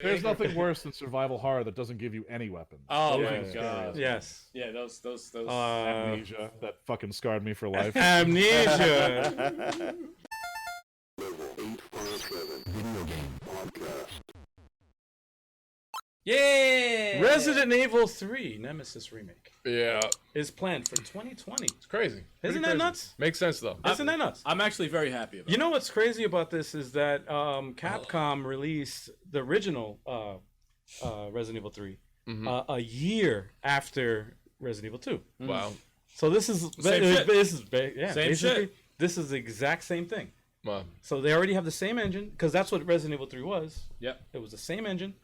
There's nothing worse than survival horror that doesn't give you any weapons. Oh my god. Yes. Yeah, those. Amnesia that fucking scarred me for life. Amnesia. Yeah. Resident Evil 3 Nemesis remake Yeah, is planned for 2020. it's crazy. Isn't Pretty that crazy. nuts? Makes sense though. Isn't that nuts? I'm actually very happy about You know what's crazy about this is that Capcom released the original Resident Evil 3 a year after Resident Evil 2. Wow. So this is Same shit. yeah, Same basically, shit. this is the exact same thing. Wow. So they already have the same engine because that's what Resident Evil 3 was. Yep. It was the same engine.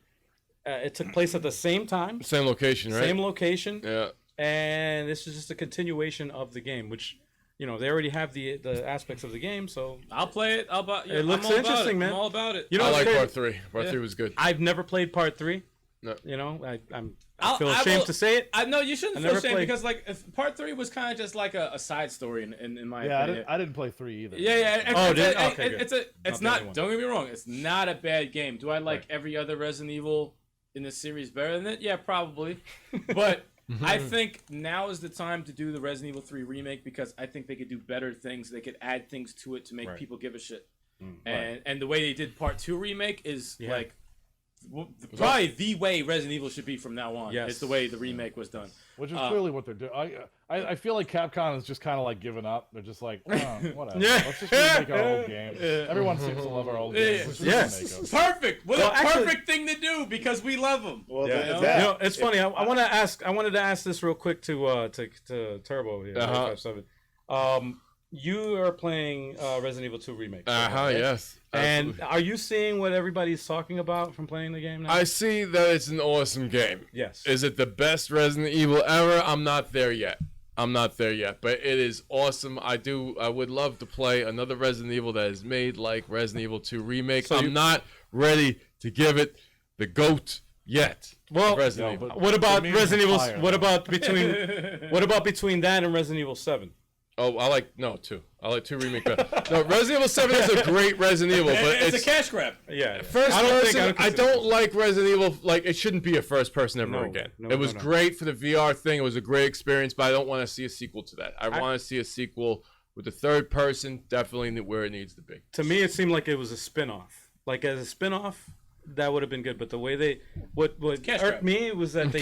It took place at the same time, Same location, right? same location, Yeah. and this is just a continuation of the game, which they already have the aspects of the game. So I'll play it. It looks interesting, man. I'm all about it. you know, I what's like crazy? part 3. Part 3 was good. I've never played part 3. No. I feel ashamed to say it. I know you shouldn't I feel never ashamed played- because if part 3 was kind of just like a side story in my Yeah, opinion. I didn't play 3 either. Yeah. Okay, good. It's the not. only one. Don't get me wrong. It's not a bad game. Do I like every other Resident Evil in the series better than it? Yeah, probably. But I think now is the time to do the Resident Evil 3 remake because I think they could do better things. They could add things to it to make people give a shit. And the way they did part 2 remake is like probably the way Resident Evil should be from now on. Yes. It's the way the remake was done. Which is clearly what they're doing. I feel like Capcom is just kind of like giving up. They're just like, whatever. Yeah. Let's just remake our old games. Everyone seems to love our old games. Let's just Yes. remake them. Perfect. What a perfect thing to do because we love them. Well, Yeah. that, It's funny. I wanted to ask this real quick to Turbo here. 857. You are playing Resident Evil 2 remake. Yes. And Absolutely. are you seeing what everybody's talking about from playing the game now? I see that it's an awesome game. Yes. Is it the best Resident Evil ever? I'm not there yet. But it is awesome. I would love to play another Resident Evil that is made like Resident Evil 2 remake. So I'm not ready to give it the GOAT yet. Well, Resident Evil. what about means Resident Evil? fire. What about between that and Resident Evil 7? Oh, I like 2. I like 2 remake better. No, Resident Evil 7 is a great Resident Evil, but It's a cash grab. Yeah. First person, I don't like Resident Evil. Like, it shouldn't be a first person ever again. It was great for the VR thing. It was a great experience, but I don't want to see a sequel to that. I want to see a sequel with the third person, definitely where it needs to be. To me, it seemed like it was a spin-off. Like, as a spin-off, that would have been good. But the way what Cash irked grab. me was that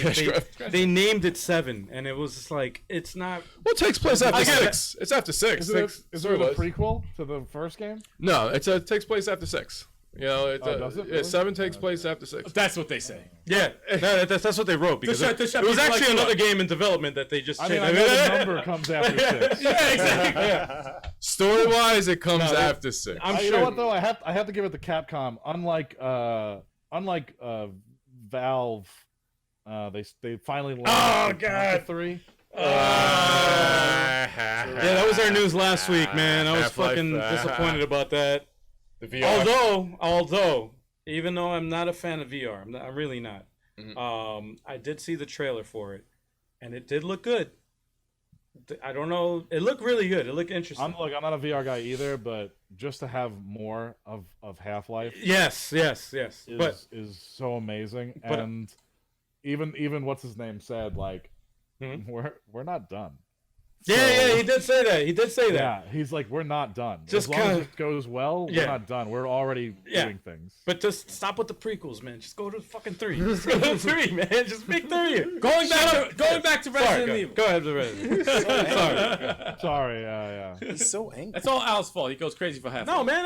they named it 7, and it was just like, it's not... Well, it takes place after 6. It's after 6. Is there a prequel to the first game? No, it takes place after 6. You know, does it really? 7 takes place after 6. That's what they say. Yeah, that's what they wrote. Because shut it was people actually like another what? game in development that they just I mean, changed. I know the number comes after 6. Yeah, exactly. Story-wise, it comes after 6. I'm You sure. know what though? I have to give it to Capcom. Unlike Valve, they finally learned God. 3. Yeah, that was our news last week, man. I was Half-Life, fucking disappointed about that. The VR. Although, even though I'm not a fan of VR, I'm really not. I did see the trailer for it, and it did look good. I don't know. It looked really good. It looked interesting. I'm not a VR guy either, but just to have more of Half-Life Yes. is so amazing. But- And even what's his name said like we're not done. Yeah, he did say that. Yeah, he's like, we're not done. Just as long as kinda- it goes well, Yeah. we're not done. We're already doing things. But just stop with the prequels, man. Just go to fucking 3. Just go to 3, man. Just make 3. Going back to Resident Evil. Go ahead, the Resident. Sorry. Sorry, yeah. he's so angry. That's all Al's fault. He goes crazy for half. No, man.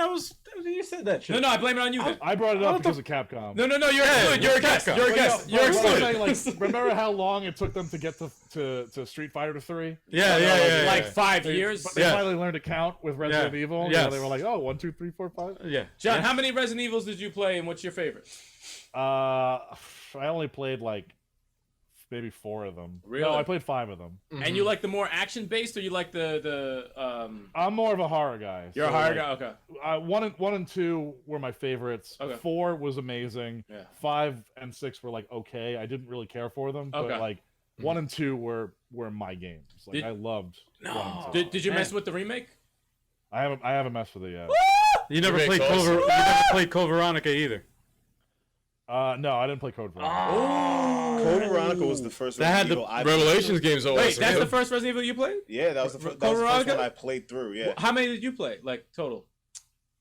You said that shit. No, I blame it on you. Then. I brought it up because of Capcom. No, you're excluded. You're a guest. Capcom. You're a guest. You're You're excluded. saying, like, remember how long it took them to get to Street Fighter 3? Yeah. Like 5 years. But they finally learned to count with Resident Evil. Yes. You know, they were like, oh, 1, 2, 3, 4, 5. Yeah. John, how many Resident Evils did you play, and what's your favorite? I only played like maybe 4 of them. Really? No, I played 5 of them. And you like the more action-based, or you like the I'm more of a horror guy. You're a horror guy. Okay. 1 and 2 were my favorites. Okay. 4 was amazing. Yeah. 5 and 6 were like okay. I didn't really care for them, Okay. but like 1 and 2 were my games. Like I loved 1 and 2. Did you mess with the remake? I haven't messed with it yet. You never Remake's played awesome. You never played Code Veronica either. No, I didn't play Code Veronica. Oh, Code Veronica was the first That had Resident the Evil I Revelations games are wait, awesome. that's Yeah. the first Resident Evil you played? Yeah, that was the first. Code That was the first Veronica? one I played through. Yeah, How many did you play? Like total?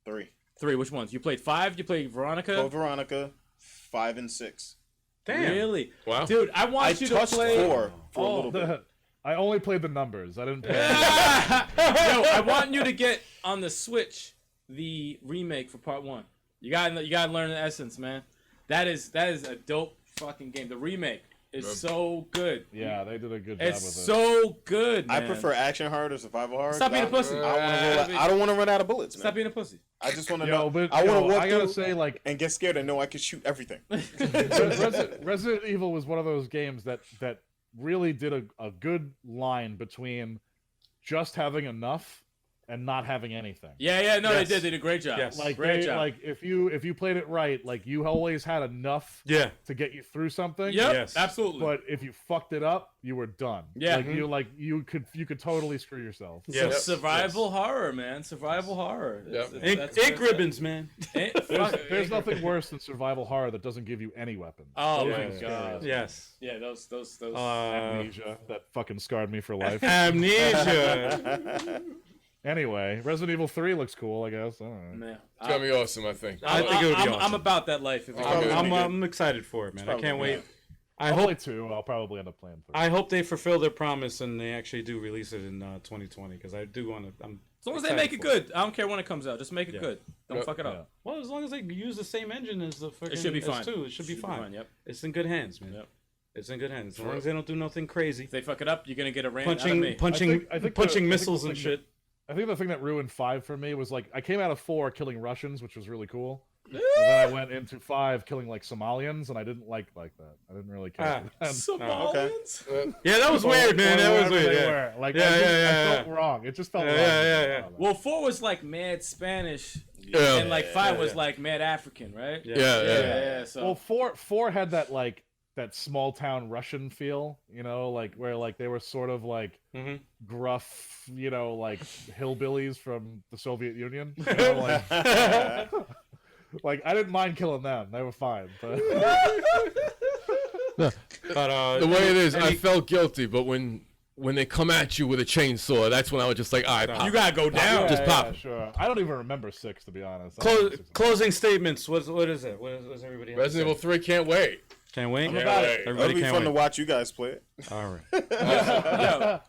3. 3. Which ones? You played 5. You played Veronica. Code Veronica, 5 and 6. Damn. Really? Wow. Dude, I want I you to touched play. 4 for a little bit. I only played the numbers. I didn't play. Yo, I want you to get on the Switch the remake for Part 1. You got to learn the essence, man. That is a dope fucking game. The remake is so good. Yeah, they did a good job with it. It's so good, man. I prefer action hard or survival hard. Stop being a pussy. I don't want to run out of bullets, man. Stop being a pussy. I just want to Yo, know. but I want to walk I gotta through say, like, and get scared and know I can shoot everything. Resident Evil was one of those games that really did a good line between just having enough and not having anything. Yeah, no, Yes. they did a great job. Yes. Like great job. like if you played it right, like you always had enough Yeah. to get you through something. Yep, Yes. absolutely. But if you fucked it up, you were done. Yeah. Like you could totally screw yourself. Yeah. So survival horror, man. Survival horror. Yep. Ink ribbons, man. There's nothing worse than survival horror that doesn't give you any weapons. Oh Those my are scary. god. Yes. Yeah, those. Amnesia that fucking scarred me for life. Amnesia. Anyway, Resident Evil 3 looks cool, I guess. I don't know. Man, It's gonna be awesome, I think. I think it would be I'm awesome. about that life. If it probably comes. gonna be I'm excited for it, man. I probably can't gonna be wait. I I'll hope play 2. I'll probably end up playing 3. I hope they fulfill their promise and they actually do release it in 2020 because I do want to. As long as they make it good, I don't care when it comes out. Just make it Yeah. good. Don't fuck it Yeah. up. Well, as long as they use the same engine as the fucking It should be as fine. 2, it should be fine. Yep. It's in good hands, man. Yep. It's in good hands. As long as they don't do nothing crazy, If they fuck it up, you're gonna get a rant out of me. punching I think punching the missiles thing and that- shit. I think the thing that ruined 5 for me was like I came out of 4 killing Russians, which was really cool. And then I went into 5 killing like Somalians, and I didn't like that. I didn't really care. for them. Somalians. Yeah, that was Or- weird, man. or That was wherever weird. they Yeah. were. Like Yeah, I felt yeah. wrong. It just felt Yeah, wrong. yeah. Well, 4 was like mad Spanish, Yeah. and like 5 was yeah. like mad African, right? Yeah. So Well, four had that like that small town Russian feel, you know, like where like they were sort of like Mhm. gruff, you know, like hillbillies from the Soviet Union. You know, like I didn't mind killing them; they were fine. But But The way it is, I felt guilty, but when they come at you with a chainsaw, that's when I was just like, all right, pop. you gotta go down. Just pop. Yeah, sure. I don't even remember 6 to be honest. closing statements. What is it? What is everybody? have to Resident Evil say? 3 can't wait. Can't wait. about it. Everybody It'll be can't fun wait. to watch you guys play it. All right. Yo,